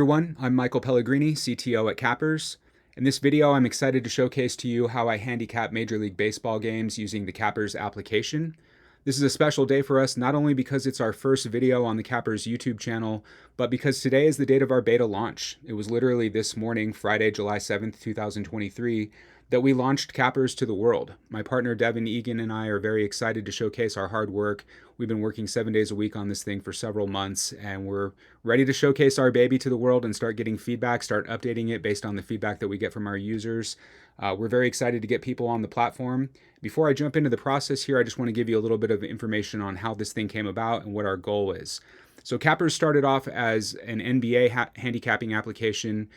Everyone, I'm Michael Pellegrini, CTO at Cappers. In this video, I'm excited to showcase to you how I handicap Major League Baseball games using the Cappers application. This is a special day for us, not only because it's our first video on the Cappers YouTube channel, but because today is the date of our beta launch. It was literally this morning, Friday, July 7th, 2023, that we launched Cappers to the world. My partner Devin Egan and I are very excited to showcase our hard work. We've been working 7 days a week on this thing for several months, and we're ready to showcase our baby to the world and start getting feedback, start updating it based on the feedback that we get from our users. We're very excited to get people on the platform. Before I jump into the process here, I just want to give you a little bit of information on how this thing came about and what our goal is. So Cappers started off as an NBA handicapping application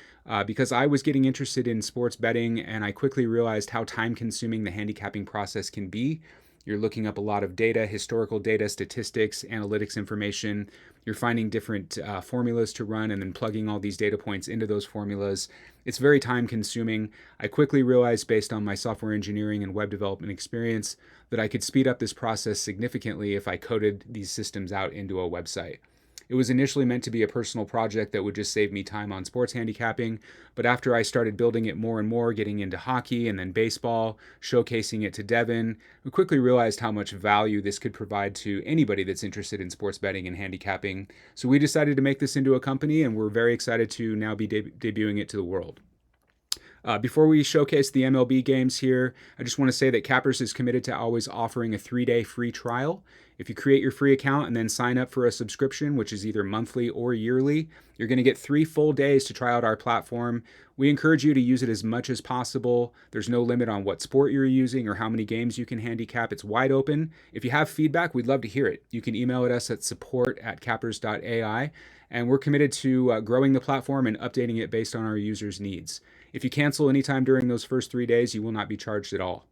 because I was getting interested in sports betting, and I quickly realized how time-consuming the handicapping process can be. You're looking up a lot of data, historical data, statistics, analytics information. You're finding different formulas to run and then plugging all these data points into those formulas. It's very time-consuming. I quickly realized, based on my software engineering and web development experience, that I could speed up this process significantly if I coded these systems out into a website. It was initially meant to be a personal project that would just save me time on sports handicapping, but after I started building it more and more, getting into hockey and then baseball, showcasing it to Devin, we quickly realized how much value this could provide to anybody that's interested in sports betting and handicapping. So we decided to make this into a company, and we're very excited to now be debuting it to the world. Before we showcase the MLB games here, I just want to say that Cappers is committed to always offering a 3-day free trial. If you create your free account and then sign up for a subscription, which is either monthly or yearly, you're going to get 3 full days to try out our platform. We encourage you to use it as much as possible. There's no limit on what sport you're using or how many games you can handicap. It's wide open. If you have feedback, we'd love to hear it. You can email us at support@cappers.ai, and we're committed to growing the platform and updating it based on our users' needs. If you cancel anytime during those first 3 days, you will not be charged at all.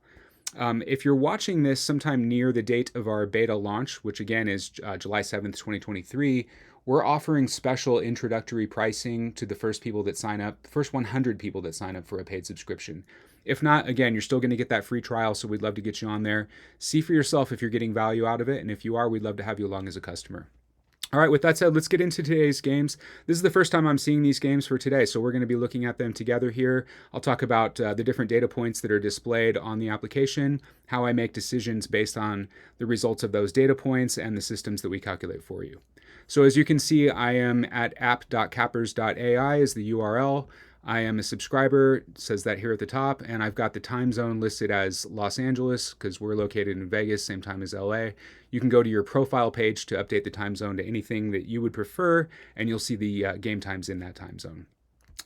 If you're watching this sometime near the date of our beta launch, which again is July 7th, 2023, we're offering special introductory pricing to the first people that sign up, first 100 people that sign up for a paid subscription. If not, again, you're still going to get that free trial, so we'd love to get you on there. See for yourself if you're getting value out of it, and if you are, we'd love to have you along as a customer. All right, with that said, let's get into today's games. This is the first time I'm seeing these games for today, so we're going to be looking at them together here. I'll talk about the different data points that are displayed on the application, how I make decisions based on the results of those data points, and the systems that we calculate for you. So as you can see, I am at app.cappers.ai is the URL. I am a subscriber, it says that here at the top, and I've got the time zone listed as Los Angeles because we're located in Vegas, same time as LA. You can go to your profile page to update the time zone to anything that you would prefer, and you'll see the game times in that time zone.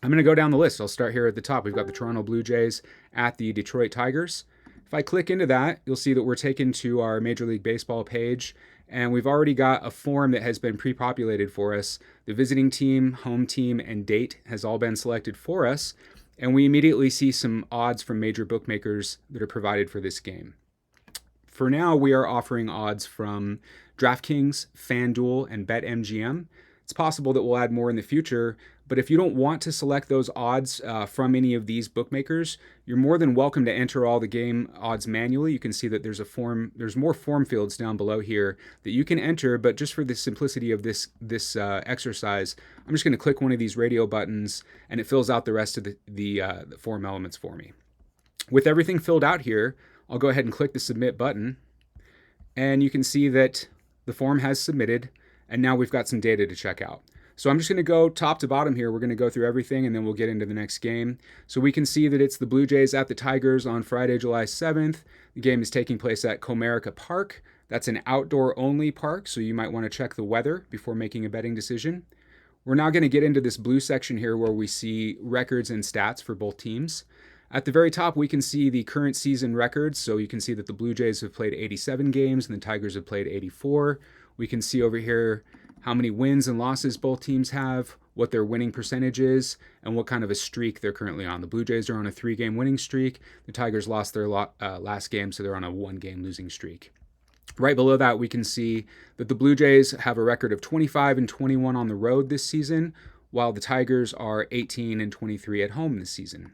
I'm going to go down the list. I'll start here at the top. We've got the Toronto Blue Jays at the Detroit Tigers. If I click into that, you'll see that we're taken to our Major League Baseball page, and we've already got a form that has been pre-populated for us. The visiting team, home team, and date has all been selected for us, and we immediately see some odds from major bookmakers that are provided for this game. For now, we are offering odds from DraftKings, FanDuel, and BetMGM. It's possible that we'll add more in the future, but if you don't want to select those odds from any of these bookmakers, you're more than welcome to enter all the game odds manually. You can see that there's more form fields down below here that you can enter, but just for the simplicity of this exercise, I'm just going to click one of these radio buttons, and it fills out the rest of the form elements for me. With everything filled out here, I'll go ahead and click the submit button, and you can see that the form has submitted, and now we've got some data to check out. So I'm just going to go top to bottom here. We're going to go through everything, and then we'll get into the next game. So we can see that it's the Blue Jays at the Tigers on Friday, July 7th. The game is taking place at Comerica Park. That's an outdoor-only park, so you might want to check the weather before making a betting decision. We're now going to get into this blue section here where we see records and stats for both teams. At the very top, we can see the current season records. So you can see that the Blue Jays have played 87 games and the Tigers have played 84. We can see over here how many wins and losses both teams have, what their winning percentage is, and what kind of a streak they're currently on. The Blue Jays are on a 3-game winning streak. The Tigers lost their last game, so they're on a 1-game losing streak. Right below that, we can see that the Blue Jays have a record of 25-21 on the road this season, while the Tigers are 18-23 at home this season.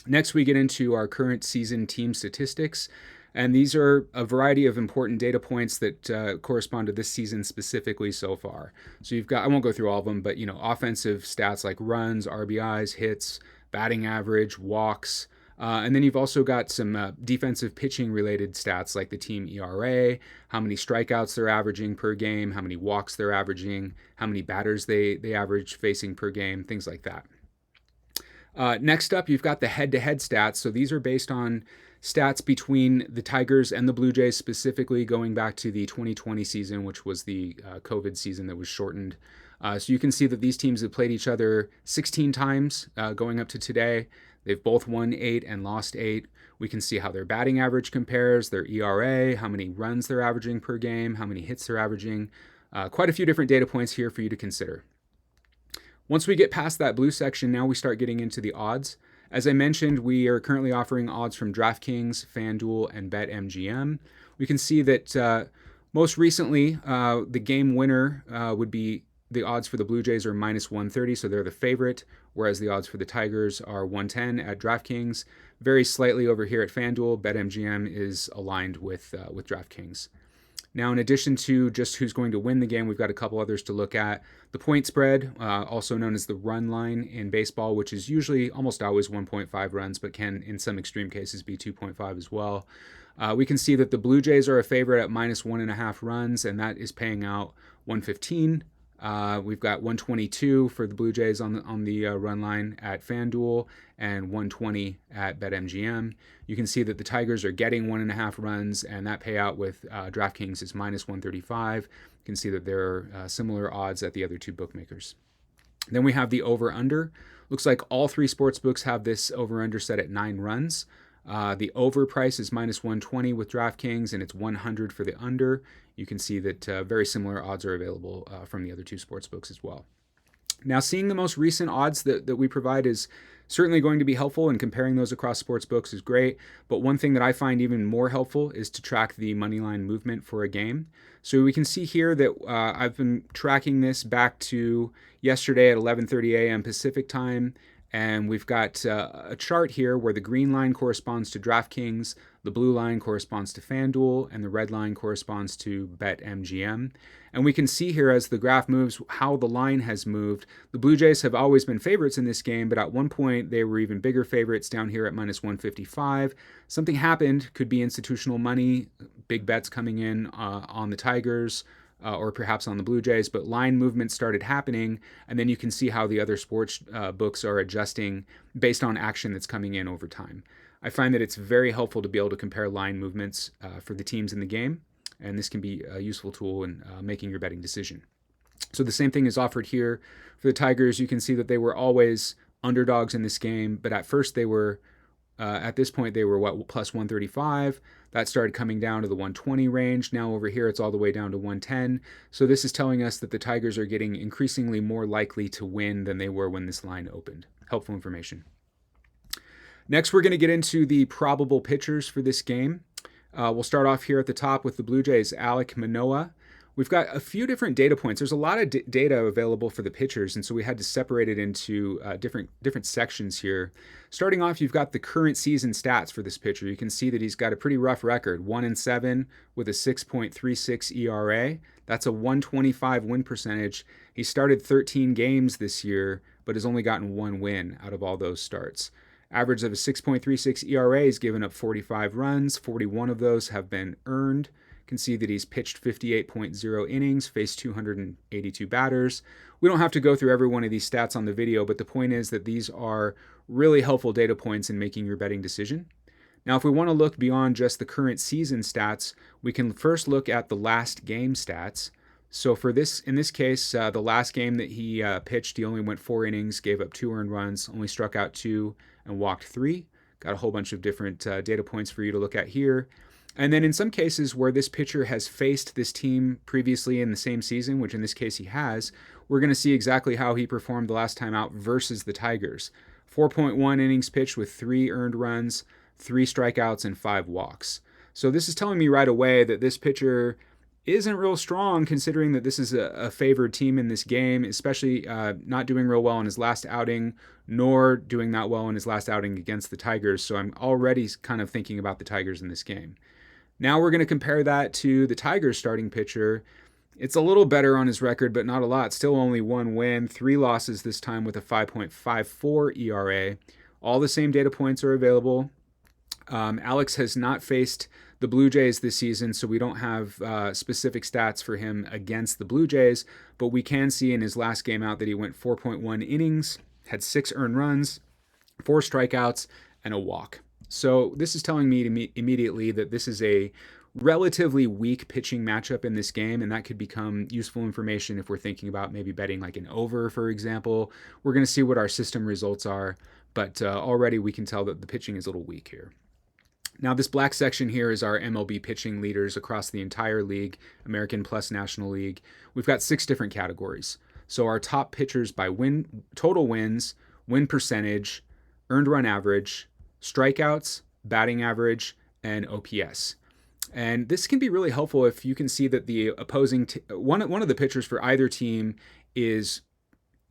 Next, we get into our current season team statistics. And these are a variety of important data points that correspond to this season specifically so far. So you've got, I won't go through all of them, but offensive stats like runs, RBIs, hits, batting average, walks. And then you've also got some defensive pitching related stats like the team ERA, how many strikeouts they're averaging per game, how many walks they're averaging, how many batters they average facing per game, things like that. Next up, you've got the head-to-head stats. So these are based on stats between the Tigers and the Blue Jays, specifically going back to the 2020 season, which was the COVID season that was shortened. So you can see that these teams have played each other 16 times going up to today. They've both won 8 and lost 8. We can see how their batting average compares, their ERA, how many runs they're averaging per game, how many hits they're averaging. Quite a few different data points here for you to consider. Once we get past that blue section, now we start getting into the odds. As I mentioned, we are currently offering odds from DraftKings, FanDuel, and BetMGM. We can see that most recently, the game winner would be the odds for the Blue Jays are minus 130, so they're the favorite, whereas the odds for the Tigers are 110 at DraftKings. Very slightly over here at FanDuel, BetMGM is aligned with DraftKings. Now, in addition to just who's going to win the game, we've got a couple others to look at. The point spread, also known as the run line in baseball, which is usually almost always 1.5 runs, but can in some extreme cases be 2.5 as well. We can see that the Blue Jays are a favorite at minus 1.5 runs, and that is paying out 115. We've got 122 for the Blue Jays on the run line at FanDuel and 120 at BetMGM. You can see that the Tigers are getting 1.5 runs, and that payout with DraftKings is minus 135. You can see that there are similar odds at the other two bookmakers. Then we have the over-under. Looks like all three sportsbooks have this over-under set at 9 runs. The over price is minus 120 with DraftKings, and it's 100 for the under. You can see that very similar odds are available from the other two sportsbooks as well. Now, seeing the most recent odds that we provide is certainly going to be helpful, and comparing those across sportsbooks is great. But one thing that I find even more helpful is to track the moneyline movement for a game. So we can see here that I've been tracking this back to yesterday at 11:30 a.m. Pacific time. And we've got a chart here where the green line corresponds to DraftKings, the blue line corresponds to FanDuel, and the red line corresponds to BetMGM. And we can see here as the graph moves how the line has moved. The Blue Jays have always been favorites in this game, but at one point they were even bigger favorites down here at minus 155. Something happened, could be institutional money, big bets coming in on the Tigers, or perhaps on the Blue Jays, but line movement started happening, and then you can see how the other sports books are adjusting based on action that's coming in over time. I find that it's very helpful to be able to compare line movements for the teams in the game, and this can be a useful tool in making your betting decision. So the same thing is offered here for the Tigers. You can see that they were always underdogs in this game, but at first they were at this point, they were plus 135. That started coming down to the 120 range. Now over here, it's all the way down to 110. So this is telling us that the Tigers are getting increasingly more likely to win than they were when this line opened. Helpful information. Next, we're going to get into the probable pitchers for this game. We'll start off here at the top with the Blue Jays, Alek Manoah. We've got a few different data points. There's a lot of data available for the pitchers, and so we had to separate it into different sections here. Starting off, you've got the current season stats for this pitcher. You can see that he's got a pretty rough record, 1-7 with a 6.36 ERA. That's a 125 win percentage. He started 13 games this year, but has only gotten 1 win out of all those starts. Average of a 6.36 ERA, he's given up 45 runs. 41 of those have been earned. Can see that he's pitched 58.0 innings, faced 282 batters. We don't have to go through every one of these stats on the video, but the point is that these are really helpful data points in making your betting decision. Now, if we want to look beyond just the current season stats, we can first look at the last game stats. So for this, in this case, the last game that he pitched, he only went 4 innings, gave up 2 earned runs, only struck out 2, and walked 3. Got a whole bunch of different data points for you to look at here. And then in some cases where this pitcher has faced this team previously in the same season, which in this case he has, we're going to see exactly how he performed the last time out versus the Tigers. 4.1 innings pitched with 3 earned runs, 3 strikeouts, and 5 walks. So this is telling me right away that this pitcher isn't real strong, considering that this is a favored team in this game, especially not doing real well in his last outing, nor doing that well in his last outing against the Tigers. So I'm already kind of thinking about the Tigers in this game. Now we're going to compare that to the Tigers starting pitcher. It's a little better on his record, but not a lot. Still only 1 win, 3 losses this time with a 5.54 ERA. All the same data points are available. Alex has not faced the Blue Jays this season, so we don't have specific stats for him against the Blue Jays, but we can see in his last game out that he went 4.1 innings, had 6 earned runs, 4 strikeouts, and a walk. So this is telling me immediately that this is a relatively weak pitching matchup in this game, and that could become useful information if we're thinking about maybe betting like an over, for example. We're going to see what our system results are, but already we can tell that the pitching is a little weak here. Now, this black section here is our MLB pitching leaders across the entire league, American plus National League. We've got 6 different categories. So our top pitchers by total wins, win percentage, earned run average, strikeouts, batting average, and OPS. And this can be really helpful if you can see that the opposing one of the pitchers for either team is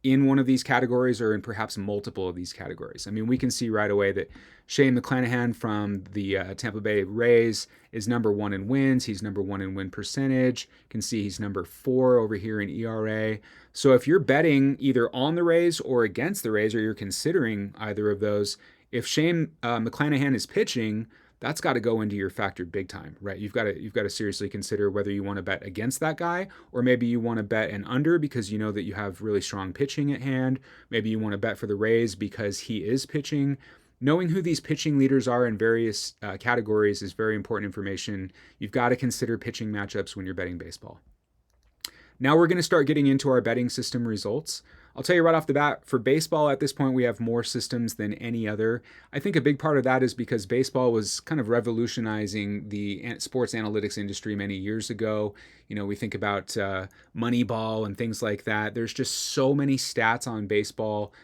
in one of these categories or in perhaps multiple of these categories. I mean, we can see right away that Shane McClanahan from the Tampa Bay Rays is number 1 in wins. He's number 1 in win percentage. You can see he's number 4 over here in ERA. So if you're betting either on the Rays or against the Rays, or you're considering either of those, if Shane McClanahan is pitching, that's got to go into your factor big time, right? You've got to seriously consider whether you want to bet against that guy, or maybe you want to bet an under because you know that you have really strong pitching at hand. Maybe you want to bet for the Rays because he is pitching. Knowing who these pitching leaders are in various categories is very important information. You've got to consider pitching matchups when you're betting baseball. Now we're going to start getting into our betting system results. I'll tell you right off the bat, for baseball at this point, we have more systems than any other. I think a big part of that is because baseball was kind of revolutionizing the sports analytics industry many years ago. You know, we think about Moneyball and things like that. There's just so many stats on baseball.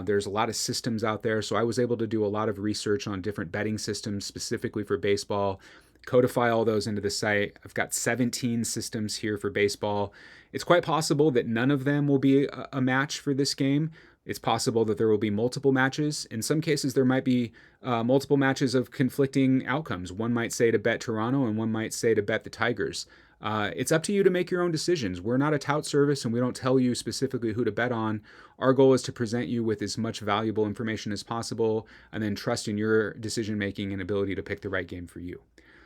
There's a lot of systems out there. So I was able to do a lot of research on different betting systems specifically for baseball, codify all those into the site. I've got 17 systems here for baseball. It's quite possible that none of them will be a match for this game. It's possible that there will be multiple matches. In some cases, there might be multiple matches of conflicting outcomes. One might say to bet Toronto and one might say to bet the Tigers. It's up to you to make your own decisions. We're not a tout service and we don't tell you specifically who to bet on. Our goal is to present you with as much valuable information as possible and then trust in your decision making and ability to pick the right game for you.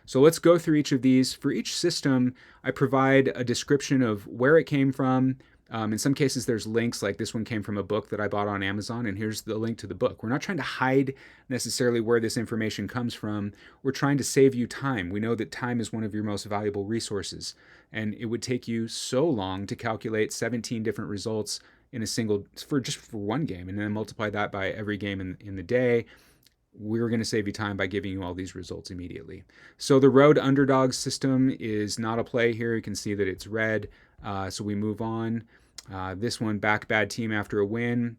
So let's go through each of these. For each system, I provide a description of where it came from. In some cases, there's links, like this one came from a book that I bought on Amazon, and here's the link to the book. We're not trying to hide necessarily where this information comes from. We're trying to save you time. We know that time is one of your most valuable resources, and it would take you so long to calculate 17 different results in a single, for one game, and then multiply that by every game in the day. We're going to save you time by giving you all these results immediately. So the road underdog system is not a play here. You can see that it's red. So we move on. This one, back bad team after a win,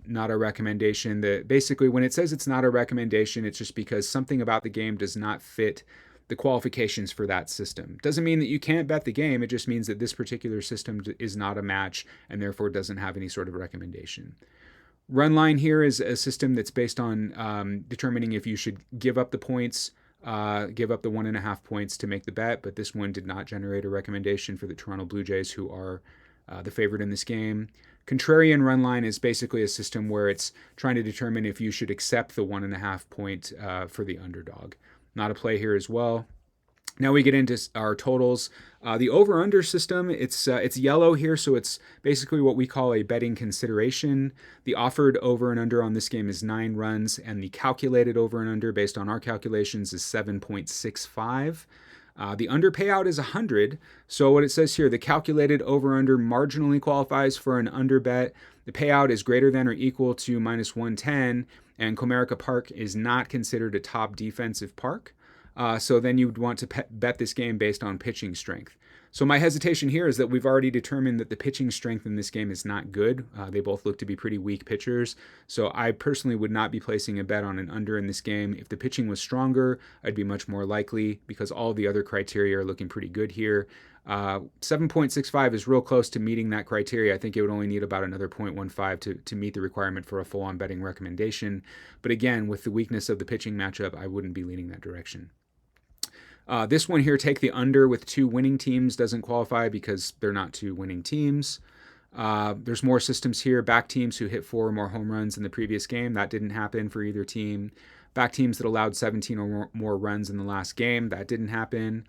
not a recommendation. Basically, when it says it's not a recommendation, it's just because something about the game does not fit the qualifications for that system. Doesn't mean that you can't bet the game. It just means that this particular system is not a match and therefore doesn't have any sort of recommendation. Run line here is a system that's based on determining if you should give up the points, give up the 1.5 points to make the bet, but this one did not generate a recommendation for the Toronto Blue Jays, who are the favorite in this game. Contrarian run line is basically a system where it's trying to determine if you should accept the 1.5 point for the underdog. Not a play here as well. Now we get into our totals. The over-under system, it's yellow here, so it's basically what we call a betting consideration. The offered over and under on this game is 9 runs, and the calculated over and under based on our calculations is 7.65. The under payout is 100. So what it says here, the calculated over-under marginally qualifies for an under bet. The payout is greater than or equal to minus 110, and Comerica Park is not considered a top defensive park. So then you'd want to bet this game based on pitching strength. So my hesitation here is that we've already determined that the pitching strength in this game is not good. They both look to be pretty weak pitchers. So I personally would not be placing a bet on an under in this game. If the pitching was stronger, I'd be much more likely because all the other criteria are looking pretty good here. 7.65 is real close to meeting that criteria. I think it would only need about another 0.15 to meet the requirement for a full-on betting recommendation. But again, with the weakness of the pitching matchup, I wouldn't be leaning that direction. This one here, take the under with 2 winning teams, doesn't qualify because they're not 2 winning teams. There's more systems here. Back teams who hit 4 or more home runs in the previous game. That didn't happen for either team. Back teams that allowed 17 or more runs in the last game. That didn't happen.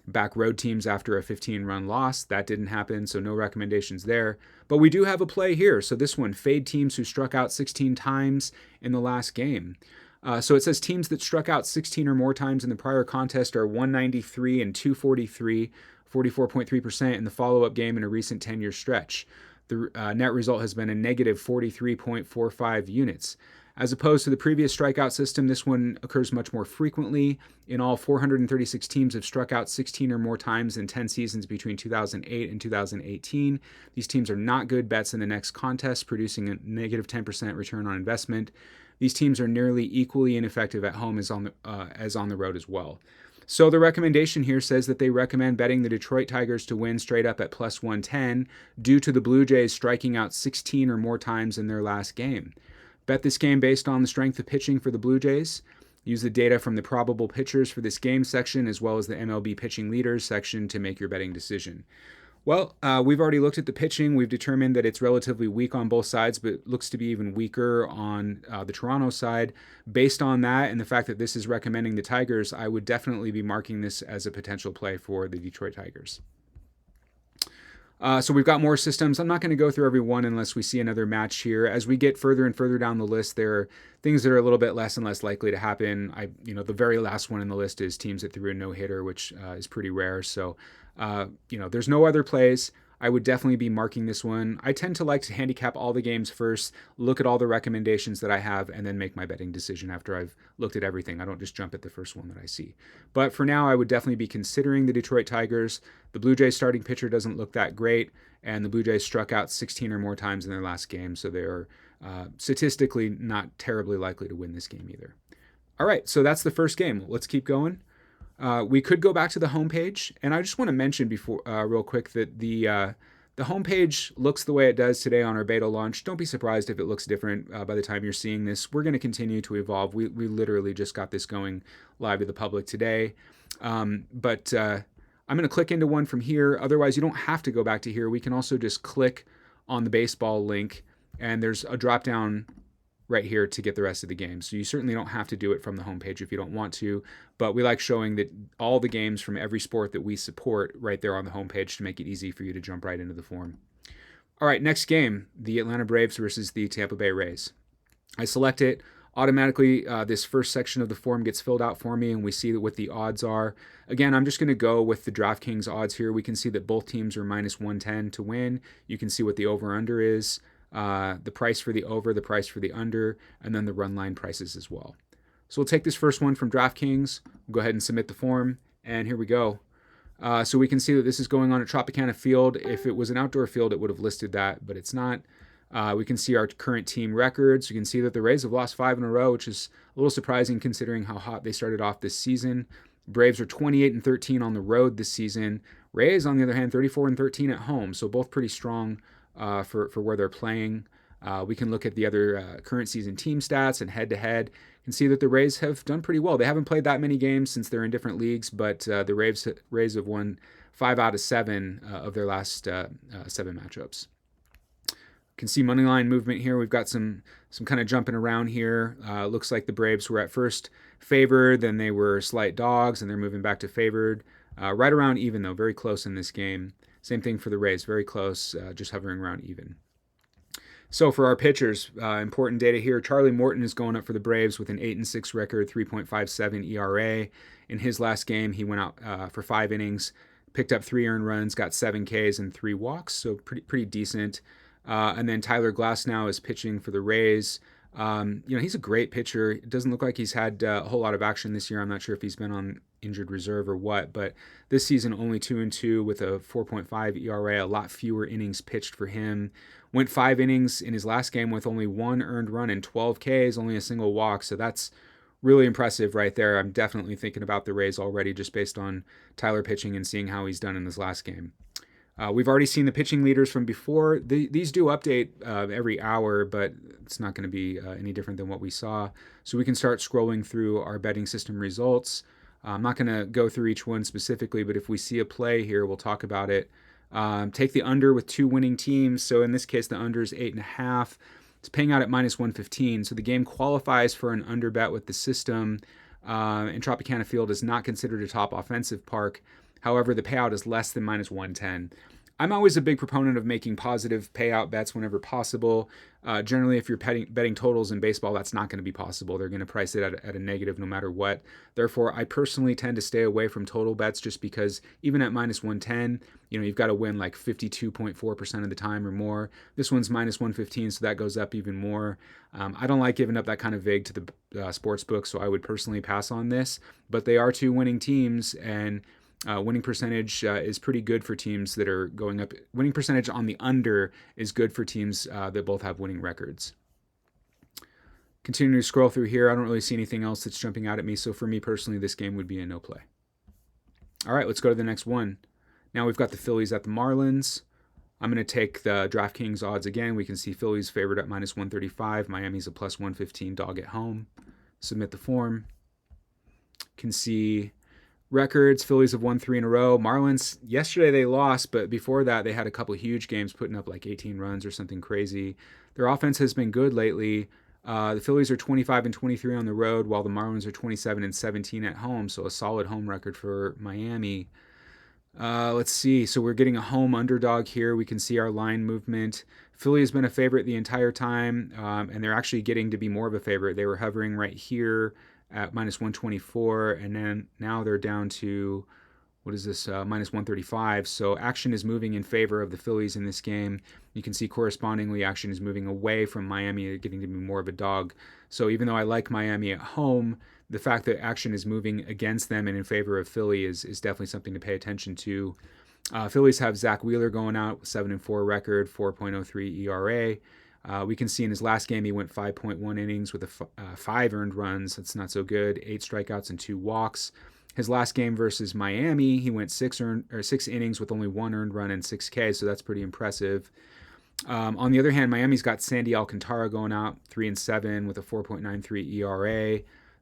Back road teams after a 15-run loss. That didn't happen, so no recommendations there. But we do have a play here. So this one, fade teams who struck out 16 times in the last game. So it says teams that struck out 16 or more times in the prior contest are 193 and 243, 44.3% in the follow-up game in a recent 10-year stretch. The net result has been a negative 43.45 units. As opposed to the previous strikeout system, this one occurs much more frequently. In all, 436 teams have struck out 16 or more times in 10 seasons between 2008 and 2018. These teams are not good bets in the next contest, producing a negative 10% return on investment. These teams are nearly equally ineffective at home as on the road as well. So the recommendation here says that they recommend betting the Detroit Tigers to win straight up at plus 110 due to the Blue Jays striking out 16 or more times in their last game. Bet this game based on the strength of pitching for the Blue Jays. Use the data from the probable pitchers for this game section as well as the MLB pitching leaders section to make your betting decision. Well, we've already looked at the pitching. We've determined that it's relatively weak on both sides, but looks to be even weaker on the Toronto side. Based on that and the fact that this is recommending the Tigers, I would definitely be marking this as a potential play for the Detroit Tigers. So we've got more systems. I'm not going to go through every one unless we see another match here. As we get further and further down the list, there are things that are a little bit less and less likely to happen. The very last one in the list is teams that threw a no-hitter, which is pretty rare. So, there's no other plays. I would definitely be marking this one. I tend to like to handicap all the games first, look at all the recommendations that I have, and then make my betting decision after I've looked at everything. I don't just jump at the first one that I see. But for now, I would definitely be considering the Detroit Tigers. The Blue Jays starting pitcher doesn't look that great, and the Blue Jays struck out 16 or more times in their last game, so they are statistically not terribly likely to win this game either. All right, so that's the first game. Let's keep going. We could go back to the homepage, and I just want to mention before real quick that the homepage looks the way it does today on our beta launch. Don't be surprised if it looks different by the time you're seeing this. We're going to continue to evolve. We literally just got this going live to the public today, but I'm going to click into one from here. Otherwise, you don't have to go back to here. We can also just click on the baseball link, and there's a drop-down right here to get the rest of the game. So you certainly don't have to do it from the homepage if you don't want to, but we like showing that all the games from every sport that we support right there on the homepage to make it easy for you to jump right into the form. All right, next game, the Atlanta Braves versus the Tampa Bay Rays. I select it. Automatically, this first section of the form gets filled out for me, and we see what the odds are. Again, I'm just going to go with the DraftKings odds here. We can see that both teams are minus 110 to win. You can see what the over-under is. The price for the over, the price for the under, and then the run line prices as well. So we'll take this first one from DraftKings. We'll go ahead and submit the form, and here we go. So we can see that this is going on at Tropicana Field. If it was an outdoor field, it would have listed that, but it's not. We can see our current team records. You can see that the Rays have lost 5 in a row, which is a little surprising considering how hot they started off this season. Braves are 28-13 on the road this season. Rays, on the other hand, 34-13 at home, so both pretty strong for where they're playing. We can look at the other current season team stats and head-to-head and see that the Rays have done pretty well. They haven't played that many games since they're in different leagues, but the Rays have won 5 out of 7 of their last 7 matchups. You can see money line movement here. We've got some kind of jumping around here. Looks like the Braves were at first favored, then they were slight dogs, and they're moving back to favored. Right around even, though, very close in this game. Same thing for the Rays, very close, just hovering around even. So for our pitchers, important data here. Charlie Morton is going up for the Braves with an 8-6 record, 3.57 ERA. In his last game, he went out for 5 innings, picked up 3 earned runs, got 7 Ks and 3 walks, so pretty decent. And then Tyler Glasnow is pitching for the Rays. He's a great pitcher. It doesn't look like he's had a whole lot of action this year. I'm not sure if he's been on injured reserve or what, but this season only 2-2 with a 4.5 ERA, a lot fewer innings pitched for him. Went 5 innings in his last game with only 1 earned run and 12 Ks, only a single walk, so that's really impressive right there. I'm definitely thinking about the Rays already just based on Tyler pitching and seeing how he's done in his last game. We've already seen the pitching leaders from before. These do update every hour, but it's not going to be any different than what we saw. So we can start scrolling through our betting system results. I'm not going to go through each one specifically, but if we see a play here, we'll talk about it. Take the under with 2 winning teams. So in this case, the under is 8.5. It's paying out at minus 115. So the game qualifies for an under bet with the system. And Tropicana Field is not considered a top offensive park. However, the payout is less than minus 110. I'm always a big proponent of making positive payout bets whenever possible. Generally, if you're betting totals in baseball, that's not going to be possible. They're going to price it at a negative no matter what. Therefore, I personally tend to stay away from total bets just because even at minus 110, you've got to win like 52.4% of the time or more. This one's minus 115, so that goes up even more. I don't like giving up that kind of vig to the sports book, so I would personally pass on this. But they are 2 winning teams, and winning percentage is pretty good for teams that are going up. Winning percentage on the under is good for teams that both have winning records. Continuing to scroll through here, I don't really see anything else that's jumping out at me. So for me personally, this game would be a no play. All right, let's go to the next one. Now we've got the Phillies at the Marlins. I'm going to take the DraftKings odds again. We can see Phillies favored at minus 135. Miami's a plus 115 dog at home. Submit the form. Can see records. Phillies have won 3 in a row. Marlins, yesterday they lost, but before that they had a couple huge games putting up like 18 runs or something crazy. Their offense has been good lately. The Phillies are 25-23 on the road, while the Marlins are 27-17 at home, so a solid home record for Miami. Let's see. So we're getting a home underdog here. We can see our line movement. Philly has been a favorite the entire time, and they're actually getting to be more of a favorite. They were hovering right here at minus 124, and then now they're down to, what is this, minus 135. So action is moving in favor of the Phillies in this game. You can see correspondingly action is moving away from Miami, getting to be more of a dog. So even though I like Miami at home, the fact that action is moving against them and in favor of Philly is definitely something to pay attention to. Phillies have Zach Wheeler going out with 7-4 record, 4.03 ERA. We can see in his last game he went 5.1 innings with 5 earned runs. That's not so good. 8 strikeouts and 2 walks. His last game versus Miami, he went 6 innings with only 1 earned run and 6 Ks, so that's pretty impressive. On the other hand, Miami's got Sandy Alcantara going out 3-7 with a 4.93 ERA.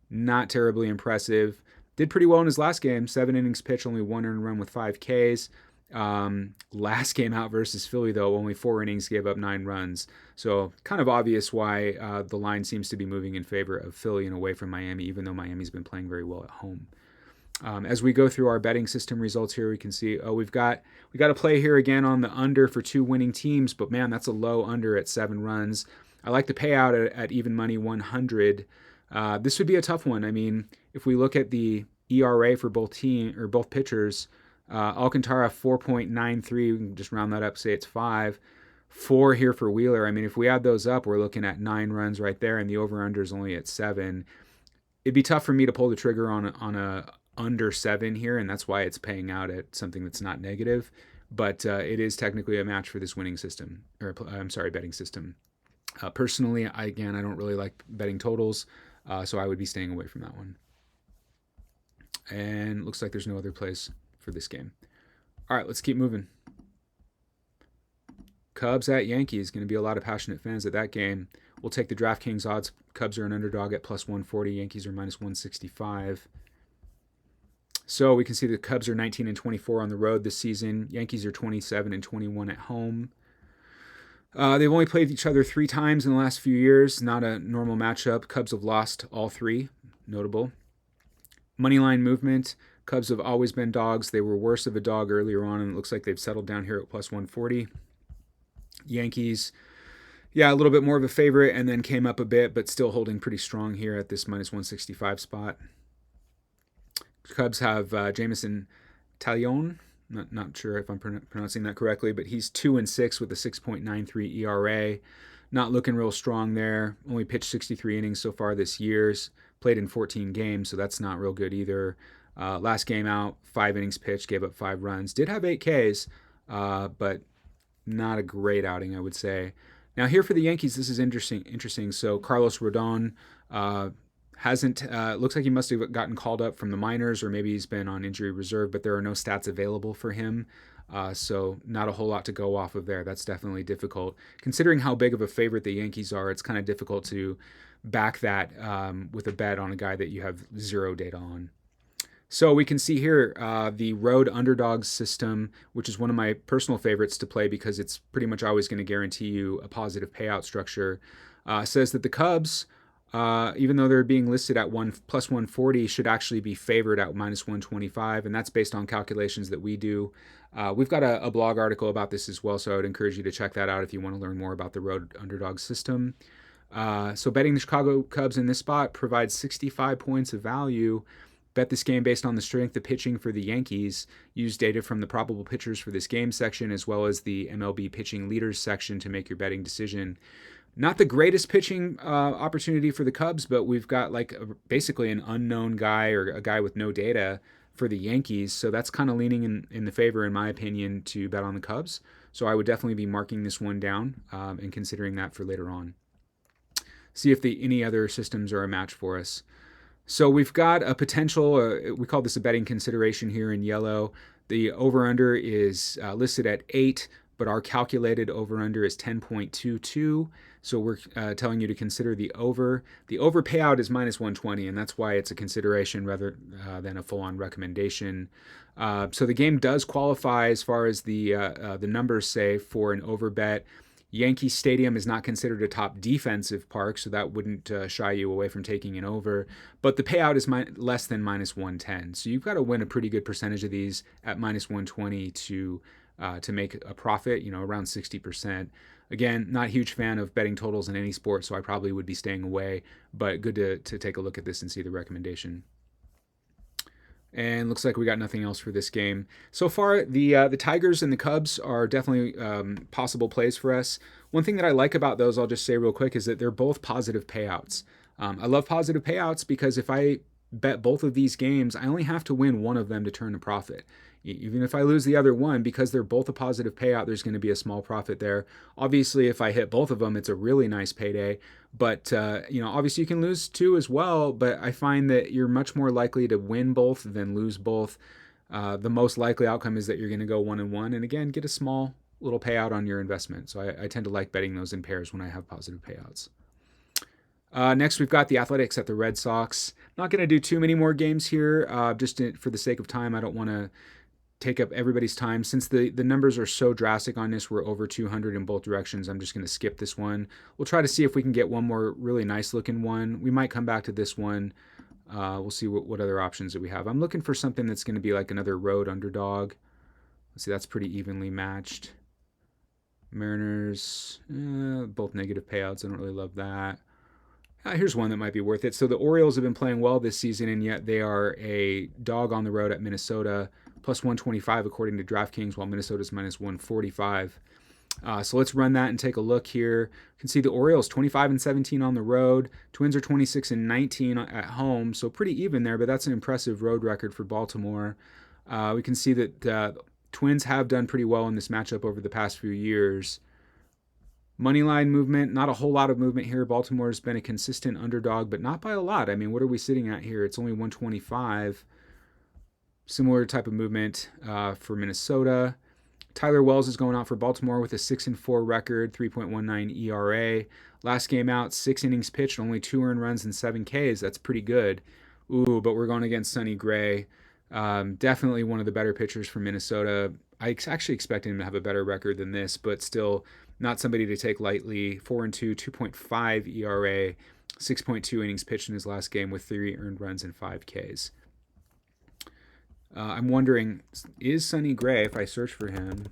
Not terribly impressive. Did pretty well in his last game. 7 innings pitched, only 1 earned run with 5 Ks. Last game out versus Philly, though, only 4 innings, gave up 9 runs. So kind of obvious why the line seems to be moving in favor of Philly and away from Miami, even though Miami's been playing very well at home. As we go through our betting system results here, we can see, we got a play here again on the under for 2 winning teams, but man, that's a low under at 7 runs. I like the payout at even money 100. This would be a tough one. I mean, if we look at the ERA for both pitchers, Alcantara 4.93, we can just round that up, say it's 5. 4 here for Wheeler. I mean, if we add those up, we're looking at 9 runs right there, and the over-under is only at 7. It'd be tough for me to pull the trigger on a under 7 here, and that's why it's paying out at something that's not negative. But it is technically a match for this winning system, betting system. Personally, I don't really like betting totals, so I would be staying away from that one. And looks like there's no other place for this game. All right, let's keep moving. Cubs at Yankees. Going to be a lot of passionate fans at that game. We'll take the DraftKings odds. Cubs are an underdog at plus 140. Yankees are minus 165. So we can see the Cubs are 19-24 on the road this season. Yankees are 27-21 at home. They've only played each other 3 times in the last few years. Not a normal matchup. Cubs have lost all 3. Notable. Moneyline movement. Cubs have always been dogs. They were worse of a dog earlier on, and it looks like they've settled down here at plus 140. Yankees, a little bit more of a favorite, and then came up a bit, but still holding pretty strong here at this minus 165 spot. Cubs have Jameson Taillon. Not sure if I'm pronouncing that correctly, but he's 2-6 with a 6.93 ERA. Not looking real strong there. Only pitched 63 innings so far this year. Played in 14 games, so that's not real good either. Last game out, 5 innings pitched, gave up 5 runs. Did have 8 Ks, but not a great outing, I would say. Now here for the Yankees, this is interesting. So Carlos Rodon looks like he must have gotten called up from the minors, or maybe he's been on injury reserve, but there are no stats available for him. So not a whole lot to go off of there. That's definitely difficult. Considering how big of a favorite the Yankees are, it's kind of difficult to back that with a bet on a guy that you have 0 data on. So we can see here the road underdog system, which is one of my personal favorites to play because it's pretty much always going to guarantee you a positive payout structure. Says that the Cubs, even though they're being listed at plus 140, should actually be favored at minus 125, and that's based on calculations that we do. We've got a blog article about this as well, so I would encourage you to check that out if you want to learn more about the road underdog system. So betting the Chicago Cubs in this spot provides 65 points of value. Bet this game based on the strength of pitching for the Yankees. Use data from the probable pitchers for this game section as well as the MLB pitching leaders section to make your betting decision. Not the greatest pitching opportunity for the Cubs, but we've got basically an unknown guy or a guy with no data for the Yankees. So that's kind of leaning in the favor, in my opinion, to bet on the Cubs. So I would definitely be marking this one down and considering that for later on. See if any other systems are a match for us. So we've got a potential, we call this a betting consideration here in yellow. The over-under is listed at 8, but our calculated over-under is 10.22. So we're telling you to consider the over. The over payout is minus 120, and that's why it's a consideration rather than a full-on recommendation. So the game does qualify as far as the numbers say for an over bet. Yankee Stadium is not considered a top defensive park, so that wouldn't shy you away from taking an over. But the payout is less than minus 110. So you've got to win a pretty good percentage of these at minus 120 to make a profit, around 60%. Again, not a huge fan of betting totals in any sport, so I probably would be staying away. But good to take a look at this and see the recommendation. And looks like we got nothing else for this game. So far, the Tigers and the Cubs are definitely possible plays for us. One thing that I like about those, I'll just say real quick, is that they're both positive payouts. I love positive payouts because if I bet both of these games, I only have to win one of them to turn a profit. Even if I lose the other one, because they're both a positive payout, there's going to be a small profit there. Obviously, if I hit both of them, it's a really nice payday. But, obviously you can lose two as well, but I find that you're much more likely to win both than lose both. The most likely outcome is that you're going to go 1-1 and again, get a small little payout on your investment. So I tend to like betting those in pairs when I have positive payouts. Next, we've got the Athletics at the Red Sox. Not going to do too many more games here, just for the sake of time. I don't want to take up everybody's time. Since the numbers are so drastic on this, we're over 200 in both directions. I'm just going to skip this one. We'll try to see if we can get one more really nice looking one. We might come back to this one. We'll see what other options that we have. I'm looking for something that's going to be like another road underdog. Let's see, that's pretty evenly matched. Mariners, both negative payouts. I don't really love that. Here's one that might be worth it. So the Orioles have been playing well this season, and yet they are a dog on the road at Minnesota, plus 125 according to DraftKings, while Minnesota's minus 145. So let's run that and take a look here. You can see the Orioles 25-17 on the road. Twins are 26-19 at home, so pretty even there, but that's an impressive road record for Baltimore. We can see that Twins have done pretty well in this matchup over the past few years. Moneyline movement, not a whole lot of movement here. Baltimore's been a consistent underdog, but not by a lot. I mean, what are we sitting at here? It's only 125. Similar type of movement for Minnesota. Tyler Wells is going out for Baltimore with a 6-4 record, 3.19 ERA. Last game out, 6 innings pitched, only 2 earned runs and 7 Ks. That's pretty good. Ooh, but we're going against Sonny Gray. Definitely one of the better pitchers for Minnesota. I actually expect him to have a better record than this, but still not somebody to take lightly. 4-2, 2.5 ERA, 6.2 innings pitched in his last game with 3 earned runs and 5 Ks. I'm wondering, is Sonny Gray, if I search for him,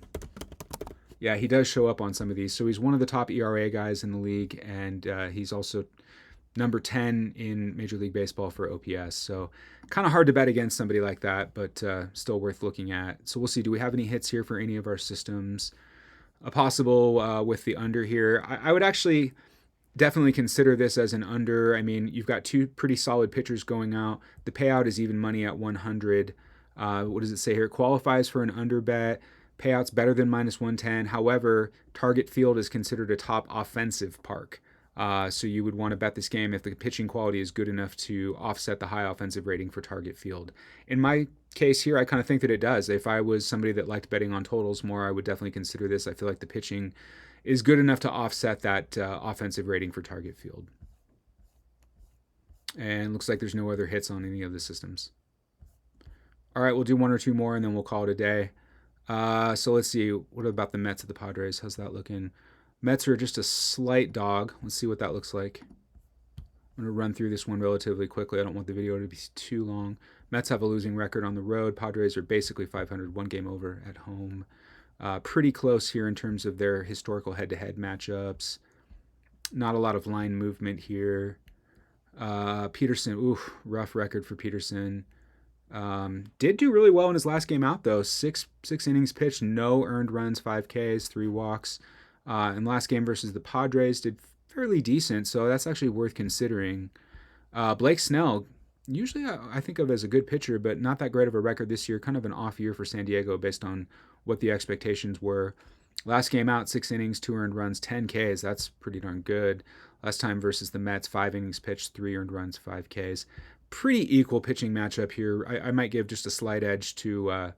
yeah, he does show up on some of these. So he's one of the top ERA guys in the league, and he's also number 10 in Major League Baseball for OPS. So kind of hard to bet against somebody like that, but still worth looking at. So we'll see. Do we have any hits here for any of our systems? A possible with the under here. I would actually definitely consider this as an under. I mean, you've got 2 pretty solid pitchers going out. The payout is even money at 100. What does it say here? Qualifies for an under bet. Payouts better than minus 110. However, Target Field is considered a top offensive park. So you would want to bet this game if the pitching quality is good enough to offset the high offensive rating for Target Field. In my case here, I kind of think that it does. If I was somebody that liked betting on totals more, I would definitely consider this. I feel like the pitching is good enough to offset that offensive rating for Target Field. And looks like there's no other hits on any of the systems. All right, we'll do one or two more and then we'll call it a day. So let's see. What about the Mets at the Padres? How's that looking? Mets are just a slight dog. Let's see what that looks like. I'm going to run through this one relatively quickly. I don't want the video to be too long. Mets have a losing record on the road. Padres are basically 500, one game over at home. Pretty close here in terms of their historical head-to-head matchups. Not a lot of line movement here. Peterson, rough record for Peterson. Did do really well in his last game out, though. Six innings pitched, no earned runs, 5 Ks, 3 walks. And last game versus the Padres did fairly decent, so that's actually worth considering. Blake Snell, usually I think of as a good pitcher, but not that great of a record this year. Kind of an off year for San Diego based on what the expectations were. Last game out, 6 innings, 2 earned runs, 10 Ks. That's pretty darn good. Last time versus the Mets, 5 innings pitched, 3 earned runs, 5 Ks. Pretty equal pitching matchup here. I might give just a slight edge to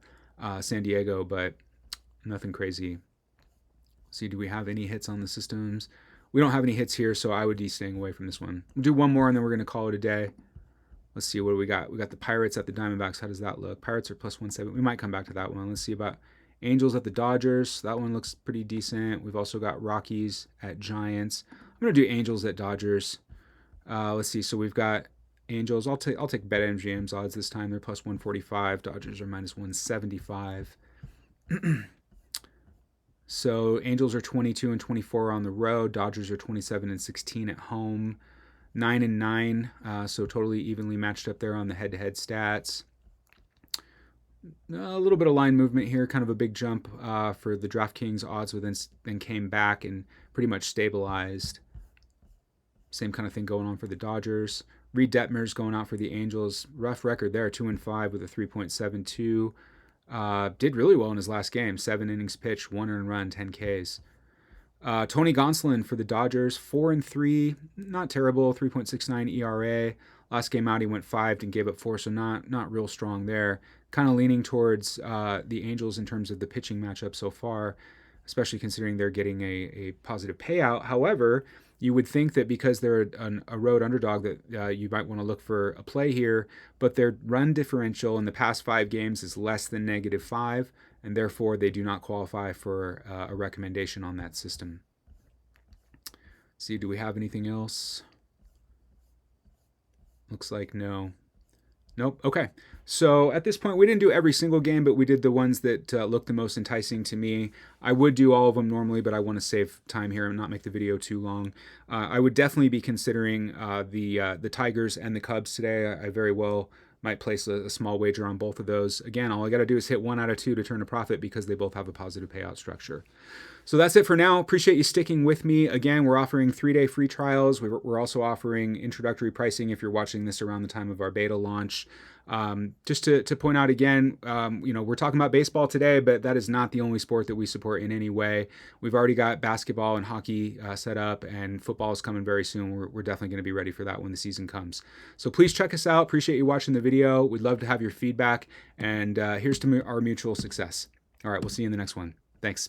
San Diego, but nothing crazy. See, do we have any hits on the systems? We don't have any hits here, so I would be staying away from this one. We'll do one more, and then we're going to call it a day. Let's see, what do we got? We got the Pirates at the Diamondbacks. How does that look? Pirates are plus 170. We might come back to that one. Let's see about Angels at the Dodgers. That one looks pretty decent. We've also got Rockies at Giants. I'm going to do Angels at Dodgers. Let's see. So we've got Angels. I'll take BetMGM's odds this time. They're plus 145. Dodgers are minus 175. So Angels are 22 and 24 on the road. Dodgers are 27 and 16 at home. 9 and 9. So totally evenly matched up there on the head-to-head stats. A little bit of line movement here, kind of a big jump for the DraftKings odds, but then came back and pretty much stabilized. Same kind of thing going on for the Dodgers. Reed Detmer's going out for the Angels. Rough record there, 2-5 with a 3.72. Did really well in his last game. 7 innings pitched, 1 earned run, 10 Ks. Tony Gonsolin for the Dodgers, 4-3, not terrible, 3.69 ERA. Last game out, he went 5 and gave up 4, so not real strong there. Kind of leaning towards the Angels in terms of the pitching matchup so far, especially considering they're getting a positive payout. However, you would think that because they're a road underdog that you might want to look for a play here, but their run differential in the past 5 games is less than -5, and therefore they do not qualify for a recommendation on that system. See, do we have anything else? Looks like no. Nope. Okay. So at this point, we didn't do every single game, but we did the ones that looked the most enticing to me. I would do all of them normally, but I want to save time here and not make the video too long. I would definitely be considering the Tigers and the Cubs today. I very well might place a small wager on both of those. Again, all I got to do is hit 1 out of 2 to turn a profit because they both have a positive payout structure. So that's it for now. Appreciate you sticking with me. Again, we're offering 3-day free trials. We're also offering introductory pricing if you're watching this around the time of our beta launch. Just to point out again, we're talking about baseball today, but that is not the only sport that we support in any way. We've already got basketball and hockey set up, and football is coming very soon. We're definitely going to be ready for that when the season comes. So please check us out. Appreciate you watching the video. We'd love to have your feedback, and here's to our mutual success. All right, we'll see you in the next one. Thanks.